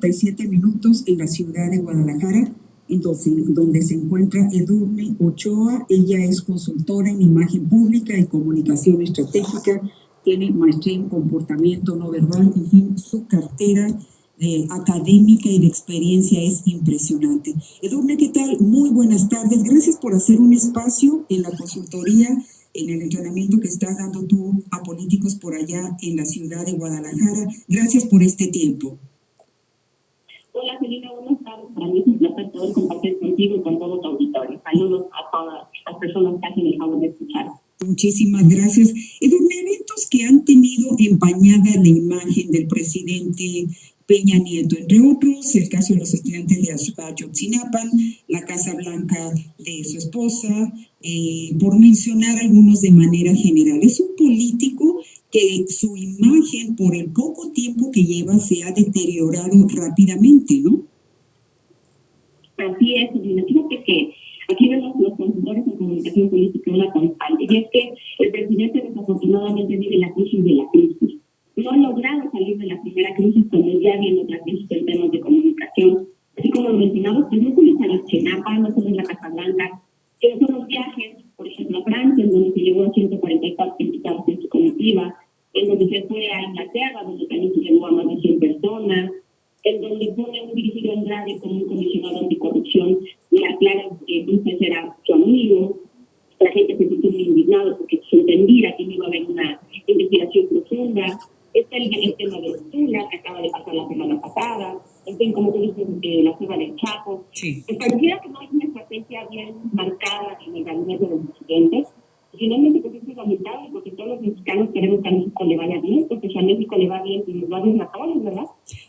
8:37 en la ciudad de Guadalajara, donde se encuentra Edurne Ochoa. Ella es consultora en imagen pública y comunicación estratégica, tiene maestría en comportamiento no verbal, en fin, su cartera académica y de experiencia es impresionante. Edurne, ¿qué tal? Muy buenas tardes. Gracias por hacer un espacio en la consultoría, en el entrenamiento que estás dando tú a políticos por allá en la ciudad de Guadalajara. Gracias por este tiempo. Hola, Celina, buenas tardes. Para mí es un placer poder compartir contigo y con todo tu auditorio. Saludos a todas las personas que hacen el favor de escuchar. Muchísimas gracias. Edurne, eventos que han tenido empañada la imagen del presidente Peña Nieto, entre otros, el caso de los estudiantes de Ayotzinapa, la Casa Blanca de su esposa, por mencionar algunos de manera general. Es un político que su imagen, por el poco tiempo que lleva, se ha deteriorado rápidamente, ¿no? Así es, Celina. Fíjate que aquí vemos los consultores en comunicación política una constante, y es que el presidente desafortunadamente vive la crisis de la crisis. No ha logrado salir de la primera crisis cuando ya viene otra crisis en temas de comunicación. Así como lo mencionamos, pues no solo es Ayotzinapa, no solo es la Casa Blanca, pero son los viajes, por ejemplo, a Francia, en donde se llevó a 144 invitados en su comitiva, en donde se fue a Inglaterra, donde también se llevó a más de 100 personas, en donde pone un Virgilio Andrade como un comisionado anticorrupción, y aclara que Dulce era su amigo. La gente se sintió muy indignado porque se entendía que no iba a haber una investigación profunda. Está el tema de Tula, que acaba de pasar la semana pasada. En fin, como tú dices, la fuga del Chapo. Sí. Pues pareciera que no hay una estrategia bien marcada en el gabinete de los presidentes. Finalmente, pues es lamentable, porque todos los mexicanos queremos que a México le vaya bien, porque si a México le va bien, pues nos va bien a todos, ¿verdad?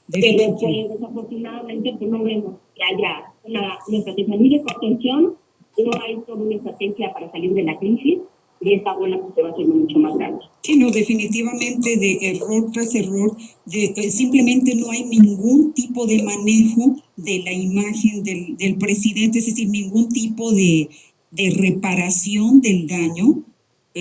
Pero pues desafortunadamente pues no vemos que haya una estrategia ni de contención, no hay toda una estrategia para salir de la crisis, y esta bola pues se va a hacer mucho más grande. Sí, no, definitivamente de error tras error, simplemente no hay ningún tipo de manejo de la imagen del presidente, es decir, ningún tipo de reparación del daño.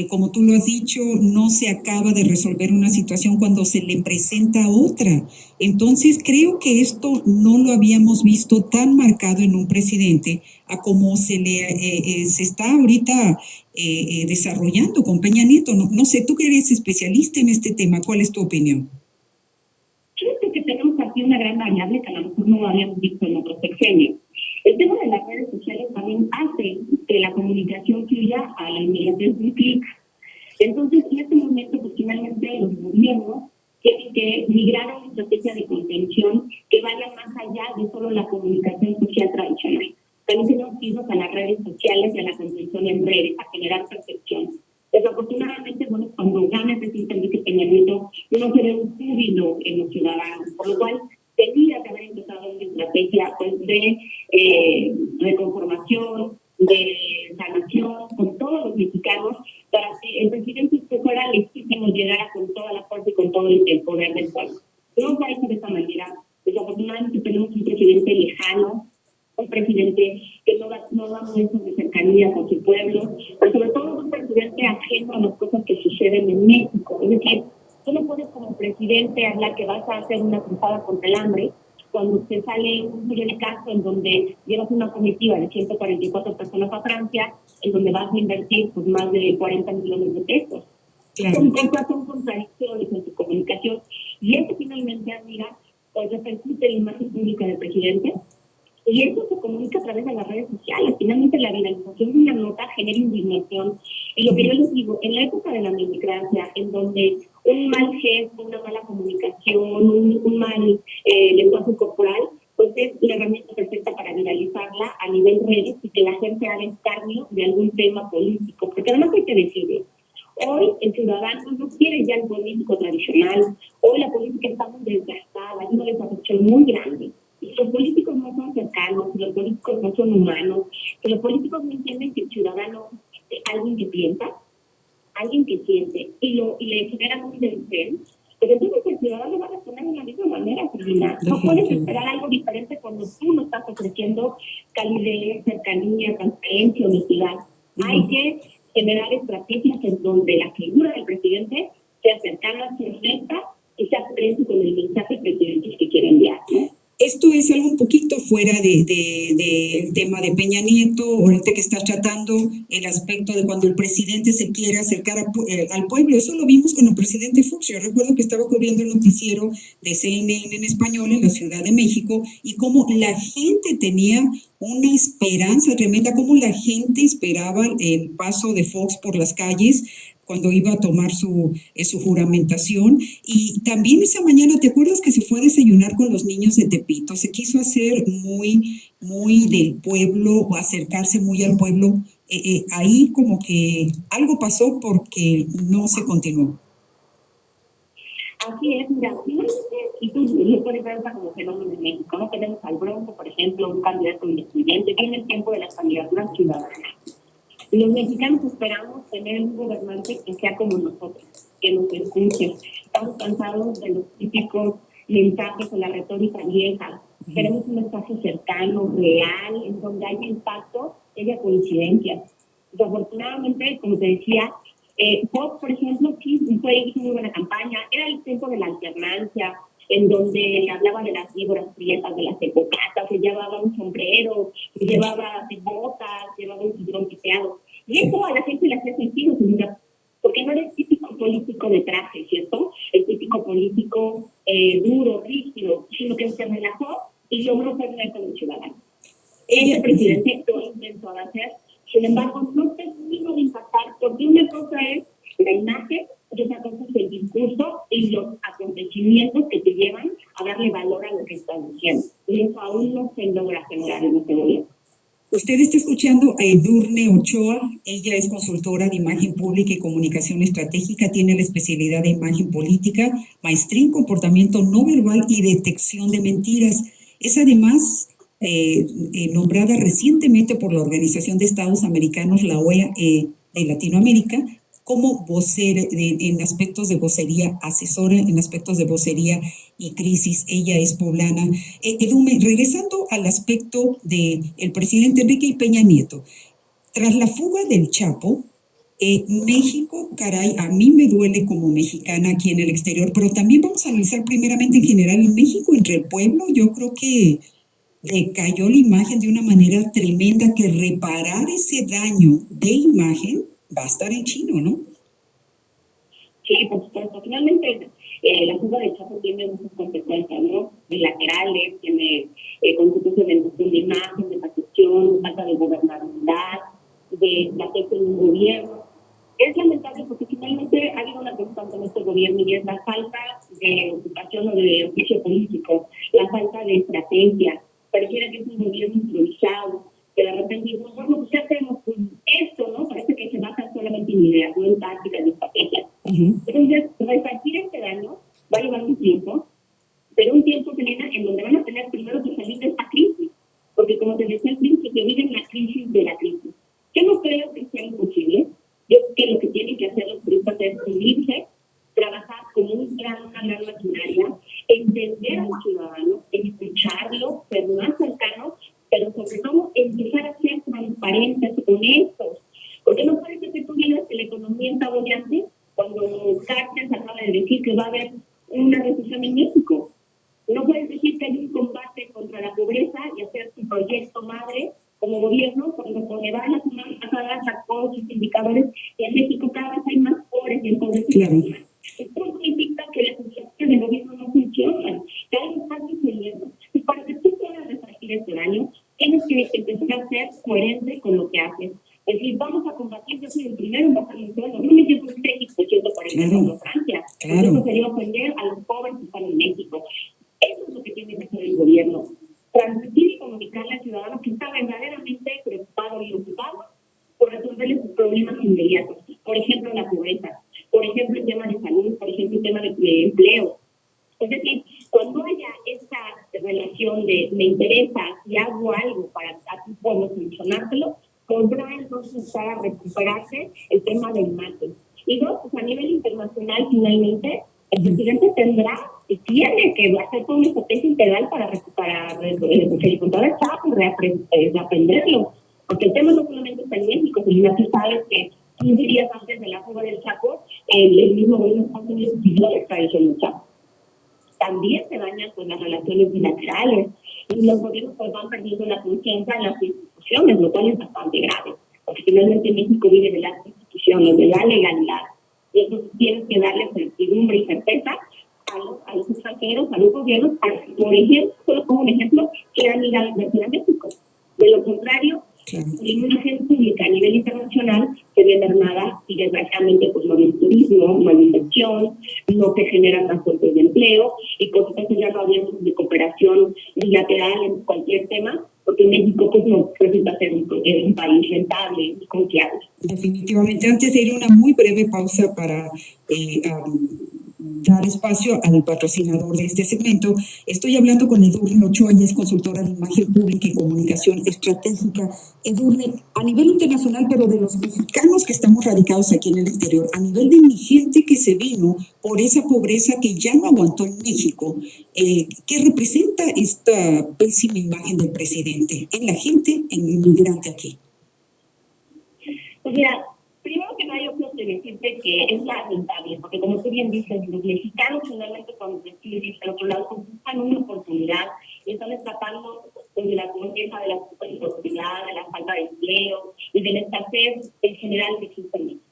Como tú lo has dicho, no se acaba de resolver una situación cuando se le presenta otra. Entonces, creo que esto no lo habíamos visto tan marcado en un presidente a como se está ahorita desarrollando con Peña Nieto. No sé, tú que eres especialista en este tema, ¿cuál es tu opinión? Creo que tenemos aquí una gran variable que a lo mejor no habíamos visto en otros sexenios. El tema de las redes sociales también hace que la comunicación fluya a la inmediatez de un clic. Entonces, en este momento, pues finalmente los gobiernos tienen que migrar a una estrategia de contención que vaya más allá de solo la comunicación social tradicional. También tenemos que irnos a las redes sociales y a la contención en redes, a generar percepción. Desafortunadamente, bueno, cuando gana el presidente Enrique Peña Nieto, no se ve un júbilo en los ciudadanos, por lo cual tenía que haber empezado una estrategia pues, de reconformación, de sanación con todos los mexicanos, para que el presidente fuera legítimo, llegara con toda la fuerza y con todo el poder del pueblo. No va a ir de esta manera. Desafortunadamente tenemos un presidente lejano, un presidente que no da muestras de cercanía con su pueblo, pero sobre todo un presidente ajeno a las cosas que suceden en México. Es decir, tú no puedes como presidente hablar que vas a hacer una cruzada contra el hambre cuando te sale un caso en donde llevas una comitiva de 144 personas a Francia, en donde vas a invertir pues, más de 40 millones de pesos. Claro. Son contradicciones en tu comunicación, y eso finalmente, amiga, pues repercute en la imagen pública del presidente. Y eso se comunica a través de las redes sociales. Finalmente, la viralización de una nota genera indignación. Y lo que yo les digo, en la época de la democracia, en donde un mal gesto, una mala comunicación, un mal lenguaje corporal, pues es la herramienta perfecta para viralizarla a nivel redes y que la gente haga escarnio de algún tema político. Porque además hay que decirlo, hoy el ciudadano no quiere ya el político tradicional. Hoy la política está muy desgastada, hay una desafección muy grande. Los políticos no son cercanos, los políticos no son humanos, los políticos no entienden que el ciudadano es alguien que piensa, alguien que siente, y le genera un desdén. Pero entonces el ciudadano va a responder de la misma manera, Celina. No puedes esperar algo diferente cuando tú no estás ofreciendo calidez, cercanía, transparencia, honestidad. Hay que generar estrategias en donde la figura del presidente sea cercana, sea honesta y sea coherente con el mensaje presidente que quiere enviar, ¿no? es algo un poquito fuera del tema de Peña Nieto, ahorita que estás tratando el aspecto de cuando el presidente se quiere acercar al pueblo. Eso lo vimos con el presidente Fox. Yo recuerdo que estaba cubriendo el noticiero de CNN en español en la Ciudad de México y cómo la gente tenía una esperanza tremenda, cómo la gente esperaba el paso de Fox por las calles cuando iba a tomar su juramentación. Y también esa mañana, ¿te acuerdas que se fue a desayunar con los niños de Tepito? Se quiso hacer muy del pueblo o acercarse muy al pueblo. Ahí como que algo pasó porque no se continuó. Así es, mira, y tú lo puedes ver como fenómeno en México, ¿no? Tenemos al Bronco, por ejemplo, un candidato independiente, tiene el tiempo de las candidaturas ciudadanas. Los mexicanos esperamos tener un gobernante que sea como nosotros, que nos escuche. Estamos cansados de los típicos mensajes o la retórica vieja. Queremos un espacio cercano, real, en donde haya impacto, haya coincidencias. Desafortunadamente, como te decía, Fox, por ejemplo, sí hizo muy buena campaña. Era el tiempo de la alternancia, en donde hablaba de las víboras prietas, de las ecocatas, se llevaba un sombrero, se llevaba botas, llevaba un cinturón piteado. Y eso a la gente le hacía sentido, señora, porque no era el típico político de traje, ¿cierto? El típico político duro, rígido, sino que se relajó y logró ser con el ciudadano. Ese presidente lo intentó hacer, sin embargo, no terminó de impactar, porque una cosa es la imagen y otra cosa es el discurso y los acontecimientos que te llevan a darle valor a lo que estás diciendo. Y eso aún no se logra generar en este gobierno. Usted está escuchando a Edurne Ochoa. Ella es consultora de imagen pública y comunicación estratégica, tiene la especialidad de imagen política, maestría en comportamiento no verbal y detección de mentiras. Es además nombrada recientemente por la Organización de Estados Americanos, la OEA, de Latinoamérica, como vocera en aspectos de vocería, asesora en aspectos de vocería y crisis. Ella es poblana. Edume, regresando al aspecto del presidente Enrique Peña Nieto, tras la fuga del Chapo, México, caray, a mí me duele como mexicana aquí en el exterior, pero también vamos a analizar primeramente en general en México, entre el pueblo. Yo creo que decayó la imagen de una manera tremenda, que reparar ese daño de imagen va a estar en chino, ¿no? Sí, por supuesto. Finalmente, la fuga del Chapo tiene muchas consecuencias, ¿no? Bilaterales, tiene consecuencias de reducción de imagen, de percepción, falta de gobernabilidad, de la jefe de un gobierno. Es lamentable porque finalmente ha habido una constante en este gobierno y es la falta de ocupación o de oficio político, la falta de estrategia. Pareciera que es un gobierno improvisado, que de repente digo, bueno, pues ¿qué hacemos? Pues esto, ¿no? Parece que se basa solamente en ideas, no en tácticas y estrategias. Entonces, repartir este daño va a llevar un tiempo, pero un tiempo, Selena, en donde van a tener primero que salir de esta crisis, porque como te decía al principio, viven la crisis de la crisis. Yo no creo que sea imposible. Yo creo que lo que tienen que hacer los grupos es unirse, trabajar como una gran maquinaria, entender al ciudadano, escucharlo, ser más cercanos, pero sobre todo empezar a ser transparentes, honestos. Porque no puede ser que tú digas que la economía está bollante cuando Cárcel acaba de decir que va a haber una recesión en México. No puedes decir que hay un combate contra la pobreza y hacer tu proyecto madre como gobierno, cuando con Evana la semana pasada sacó sus indicadores y en México cada vez hay más pobres y empobrecidos. Claro. Esto significa que las políticas del gobierno no funcionan, que algo está sucediendo. Y para que tú puedas resarcir este daño, tienes que empezar a ser coherente con lo que haces. Es decir, vamos a combatir, yo soy el primero en bajar el sueldo. No me siento un técnico, por ejemplo, como Francia. Porque eso sería ofender a los pobres que están en México. Eso es lo que tiene que hacer el gobierno. Transmitir y comunicarle al ciudadano que está verdaderamente preocupado y ocupado por resolverle sus problemas inmediatos. Por ejemplo, la pobreza. Por ejemplo, el tema de salud. Por ejemplo, el tema de empleo. Es decir, cuando haya esta relación de me interesa y hago algo para a tu pueblo solucionártelo, podrá entonces empezar a recuperarse el tema del mate. Y dos, pues a nivel internacional, finalmente, el presidente tendrá y tiene que hacer toda una estrategia integral para encontrar el Chapo, reaprenderlo. Porque el tema no solamente está en México, sino tú sabes que 15 días antes de la fuga del Chapo, el mismo gobierno de Estados Unidos pidió la extradición del Chapo. También se dañan con las relaciones bilaterales. y los gobiernos pues van perdiendo la confianza en las instituciones, lo cual es bastante grave, porque finalmente México vive de las instituciones, de la legalidad, y entonces tienes que darle certidumbre y certeza a los extranjeros, a los gobiernos, para que, por ejemplo, solo como un ejemplo, quieran ir a invertir a México. De lo contrario, la imagen pública a nivel internacional se ve mermada y desgraciadamente pues no hay turismo, no hay inversión, no se generan transportes de empleo y por supuesto ya no hablamos de cooperación bilateral en cualquier tema, porque México pues no resulta ser un país rentable y confiable. Definitivamente. Antes de ir a una muy breve pausa para dar espacio al patrocinador de este segmento, estoy hablando con Edurne Ochoa, ella es consultora de imagen pública y comunicación estratégica. Edurne, a nivel internacional, pero de los mexicanos que estamos radicados aquí en el exterior, a nivel de inmigrante que se vino por esa pobreza que ya no aguantó en México, ¿qué representa esta pésima imagen del presidente en la gente, en el inmigrante aquí? Pues mira, primero que nada yo quiero decirte que es lamentable, porque como tú bien dices, los mexicanos finalmente cuando deciden al otro lado pues, buscan una oportunidad y están escapando de la pobreza, de la oportunidad, de la falta de empleo y de la escasez en general que existe en México.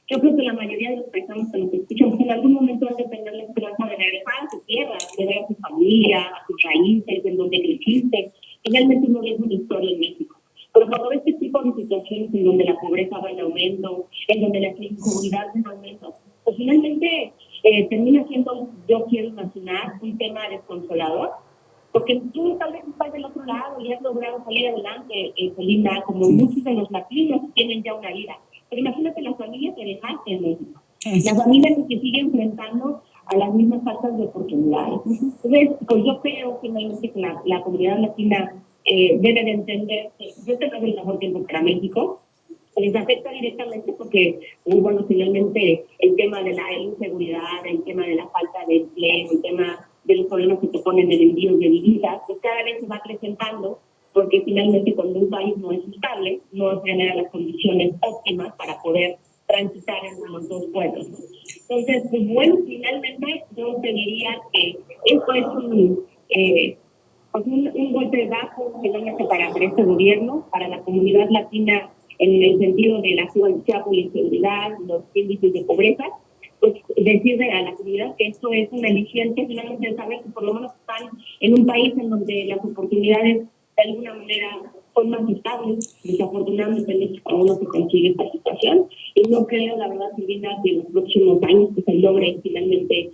Yo creo que la mayoría de los personas que nos escuchan pues, en algún momento han de tener la esperanza de regresar a su tierra, de ver a su familia, a sus raíces, en donde creciste. Finalmente uno ve una historia en México. Pero cuando ves este tipo de situaciones en donde la pobreza va en aumento, en donde la inseguridad va en aumento, pues finalmente termina siendo, yo quiero imaginar, un tema desconsolador, porque tú tal vez estás del otro lado y has logrado salir adelante, Celina, como muchos de los latinos tienen ya una vida. Pero imagínate las familias que dejaste en México, las familias que siguen enfrentando a las mismas faltas de oportunidades. Entonces, pues yo creo finalmente que la comunidad latina debe de entender que este no es el mejor tiempo para México, les afecta directamente porque, bueno, finalmente el tema de la inseguridad, el tema de la falta de empleo, el tema de los problemas que se ponen en envíos de divisas, pues cada vez se va acrecentando porque finalmente cuando un país no es estable, no genera las condiciones óptimas para poder transitar entre los dos pueblos. Entonces, pues bueno, finalmente yo te diría que esto es un golpe bajo finalmente para este gobierno, para la comunidad latina en el sentido de la seguridad por la inseguridad, los índices de pobreza, pues decirle a la comunidad que esto es una aliciente finalmente de saber que por lo menos están en un país en donde las oportunidades de alguna manera son más estables. Desafortunadamente en México aún no se consigue esta situación y no creo, la verdad, Silvina, que en los próximos años que se logre finalmente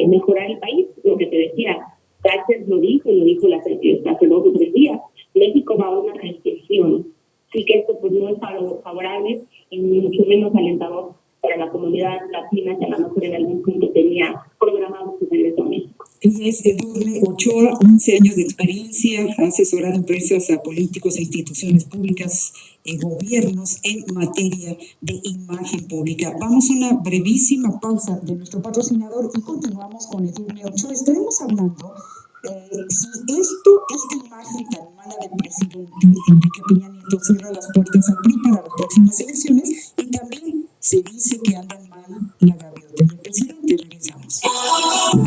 mejorar el país. Lo que te decía, Cáceres lo dijo hace 2 o 3 días, México va a una recesión. Así que esto pues no es favorable y mucho menos alentador para la comunidad latina que a lo mejor en algún punto tenía programado su regreso a México. Ella es Edurne Ochoa, 11 años de experiencia, ha asesorado empresas, a políticos e instituciones públicas, gobiernos en materia de imagen pública. Vamos a una brevísima pausa de nuestro patrocinador y continuamos con Edurne Ochoa. Estaremos hablando si esta imagen tan mala del presidente Enrique Peña Nieto cierra las puertas al PRI para las próximas elecciones, y también se dice que andan mal la gaviota del presidente. Regresamos.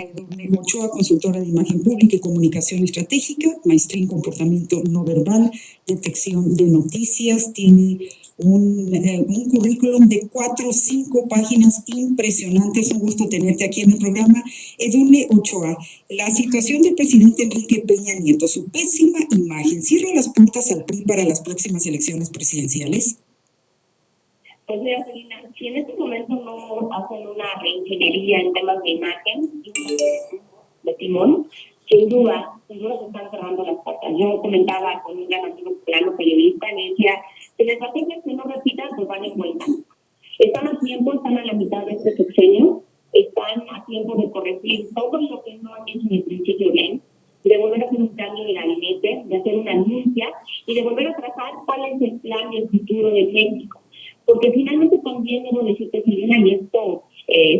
Edurne Ochoa, consultora de imagen pública y comunicación estratégica, maestría en comportamiento no verbal, detección de noticias, tiene un currículum de 4 o 5 páginas impresionantes. Un gusto tenerte aquí en el programa. Edurne Ochoa, la situación del presidente Enrique Peña Nieto, su pésima imagen, ¿cierra las puertas al PRI para las próximas elecciones presidenciales? Pues mira, Celina, si en este momento no hacen una reingeniería en temas de imagen, de timón, sin duda se están cerrando las puertas. Yo comentaba con un gran amigo plano periodista, me decía, si las estrategias que no repitan, pues van en vuelta. Están a tiempo, están a la mitad de este sexenio, están a tiempo de corregir todo lo que no han hecho en el principio bien, de volver a hacer un cambio de gabinete, de hacer una anuncia y de volver a trazar cuál es el plan y el futuro de México. Porque finalmente también debo decirte, Silvina, y esto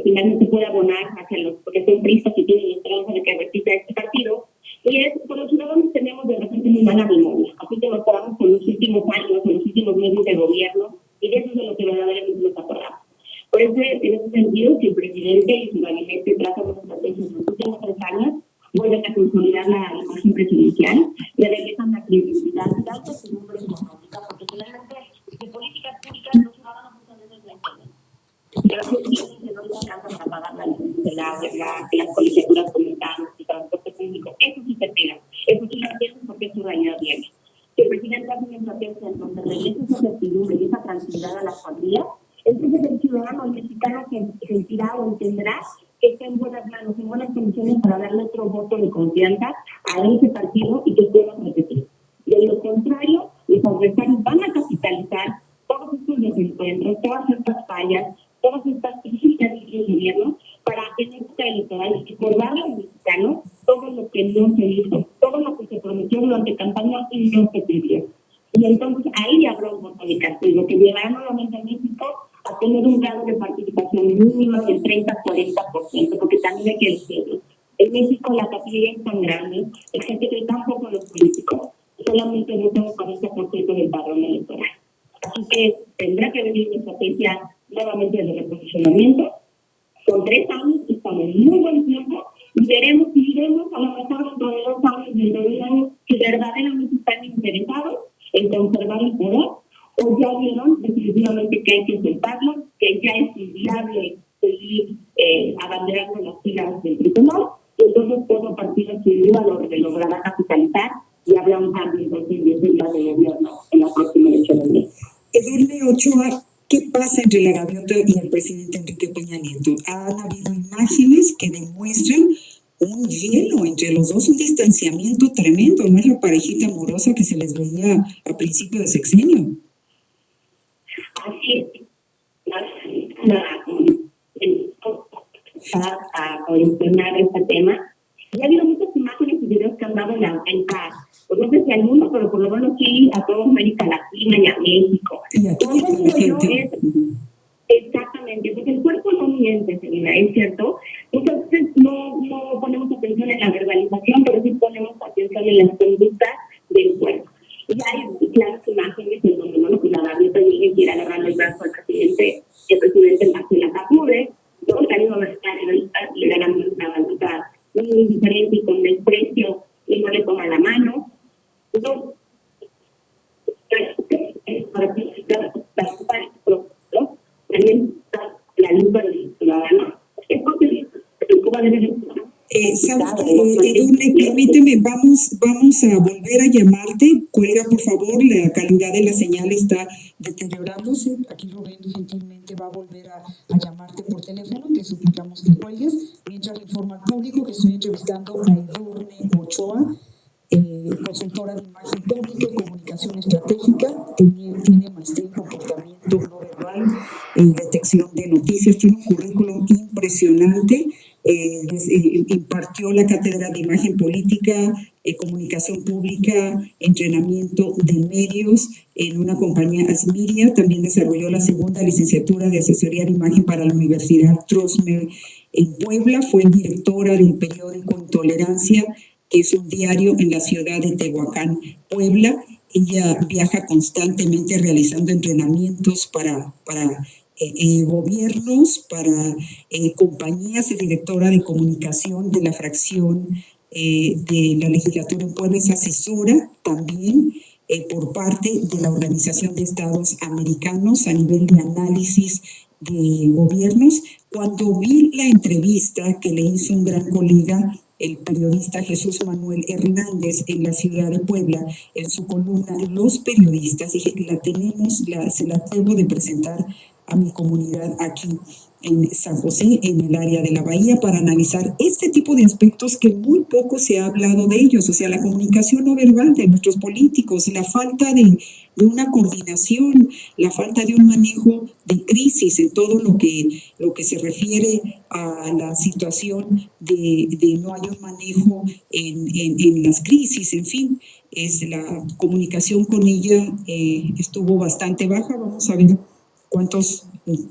finalmente puede abonar hacia los, porque son pristas y tienen la esperanza de que repita este partido, y es, por los ciudadanos tenemos de repente muy mala memoria, así que nos quedamos con los últimos años, con los últimos meses de gobierno, y de eso es de lo que verdaderamente nos acordamos. Por eso, en ese sentido, si el presidente y su gabinete trazan una estrategia en los últimos 3 años, vuelven a consolidar la imagen presidencial, le regresan la credibilidad y la certidumbre económica, porque finalmente de políticas públicas los ciudadanos muchas veces no entienden. Pero si no les alcanza para pagar la luz, las colegiaturas comunitarias y transporte público, eso sí se pega, eso sí lo entienden porque es su realidad diaria. Si el presidente hace una estrategia en donde regrese esa certidumbre y esa tranquilidad a las familias, entonces el ciudadano, el mexicano, se sentirá o entenderá que está en buenas manos, en buenas condiciones para darle otro voto de confianza a ese partido y que pueda repetir. De lo contrario, los adversarios van a capitalizar todos estos desencuentros, todas estas fallas, todas estas crisis que ha vivido el gobierno para en época electoral recordarle al mexicano todo lo que no se hizo, todo lo que se prometió durante campaña y no se cumplió. Y entonces ahí habrá un voto de castigo que llevará nuevamente a México a tener un grado de participación mínimo del 30-40%, porque también hay que decirlo. En México la capilla es tan grande, es gente que tampoco los políticos, solamente votan un 40% del padrón electoral. Así que tendrá que venir una estrategia nuevamente de reposicionamiento. Son 3 años, estamos en muy buen tiempo, y veremos si iremos a lo mejor dentro de 2 años, dentro de 1 año, que verdaderamente están interesados en conservar el poder, o ya vieron definitivamente que hay que soltarlo, que ya es inviable seguir abanderando las filas del tribunal, y entonces todo partido sin duda lo logrará capitalizar y habrá un cambio entonces de gobierno en la próxima elección de México. Edurne Ochoa, ¿qué pasa entre la gaviota y el presidente Enrique Peña Nieto? Han habido imágenes que demuestran un hielo entre los dos, un distanciamiento tremendo, no es la parejita amorosa que se les veía a principio de sexenio. Así es. A mencionar este tema. Ya ha habido muchas imágenes y videos que han dado la vuelta, pues no sé si al mundo, pero por lo menos sí a toda América Latina y a México. Y aquí Entonces, exactamente, porque el cuerpo no miente, Selena, es cierto. Entonces no ponemos atención en la verbalización, pero sí ponemos atención en las conductas del cuerpo. Y hay claras imágenes en donde, bueno, pues la gaviota llega y quiere agarrarle el brazo al presidente, y el presidente la sacude, ¿no? El cariño le ganan una gaviota muy indiferente y con desprecio, y no le toma la mano. No, también la lupa del ciudadano. Es porque Cuba debe ¿Sabes qué, Edurne? Permíteme, vamos a volver a llamarte. Cuelga, por favor, la calidad de la señal está deteriorándose. Aquí Rubén gentilmente va a volver a llamarte por teléfono. Te suplicamos que cuelgues. Mientras le informo al público que estoy entrevistando a Edurne Ochoa, consultora de imagen pública y comunicación estratégica, tiene maestría en comportamiento no verbal, detección de noticias, tiene un currículum impresionante, impartió la cátedra de imagen política, comunicación pública, entrenamiento de medios en una compañía Asmiria, también desarrolló la segunda licenciatura de asesoría de imagen para la Universidad Trosmer en Puebla, fue directora del periódico Intolerancia, que es un diario en la ciudad de Tehuacán, Puebla. Ella viaja constantemente realizando entrenamientos para gobiernos, para compañías, es directora de comunicación de la fracción de la legislatura en Puebla, es asesora también por parte de la Organización de Estados Americanos a nivel de análisis de gobiernos. Cuando vi la entrevista que le hizo un gran colega, el periodista Jesús Manuel Hernández, en la ciudad de Puebla, en su columna Los Periodistas, dije, se la debo de presentar a mi comunidad aquí en San José, en el área de la Bahía, para analizar este tipo de aspectos que muy poco se ha hablado de ellos, o sea, la comunicación no verbal de nuestros políticos, la falta de una coordinación, la falta de un manejo de crisis en todo lo que se refiere a la situación de no hay un manejo en las crisis, en fin, la comunicación con ella estuvo bastante baja. Vamos a ver cuántos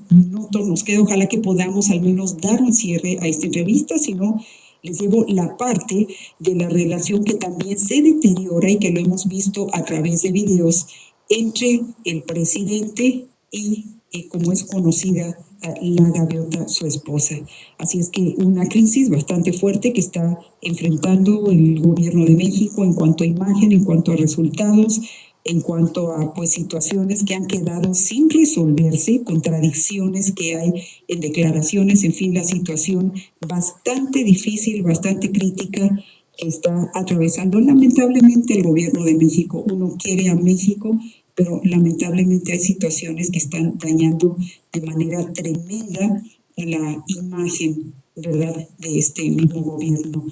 minutos nos queda. Ojalá que podamos al menos dar un cierre a esta entrevista, si no, les llevo la parte de la relación que también se deteriora y que lo hemos visto a través de videos entre el presidente y como es conocida la gaviota, su esposa. Así es que una crisis bastante fuerte que está enfrentando el gobierno de México en cuanto a imagen, en cuanto a resultados, en cuanto a pues situaciones que han quedado sin resolverse, contradicciones que hay en declaraciones, en fin, la situación bastante difícil, bastante crítica que está atravesando lamentablemente el gobierno de México. Uno quiere a México, pero lamentablemente hay situaciones que están dañando de manera tremenda la imagen, ¿verdad?, de este mismo gobierno.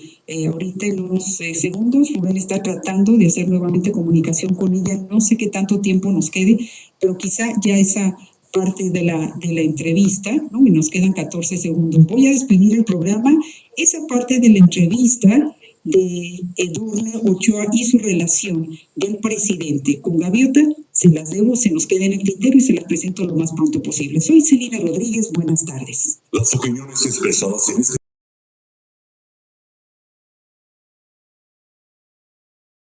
Ahorita en unos segundos Rubén está tratando de hacer nuevamente comunicación con ella. No sé qué tanto tiempo nos quede, pero quizá ya esa parte de la entrevista, ¿no? Y nos quedan 14 segundos. Voy a despedir el programa. Esa parte de la entrevista de Edurne Ochoa y su relación del presidente con Gaviota, se las debo, se nos queda en el tintero y se las presento lo más pronto posible. Soy Celina Rodríguez, buenas tardes. Las opiniones expresadas en este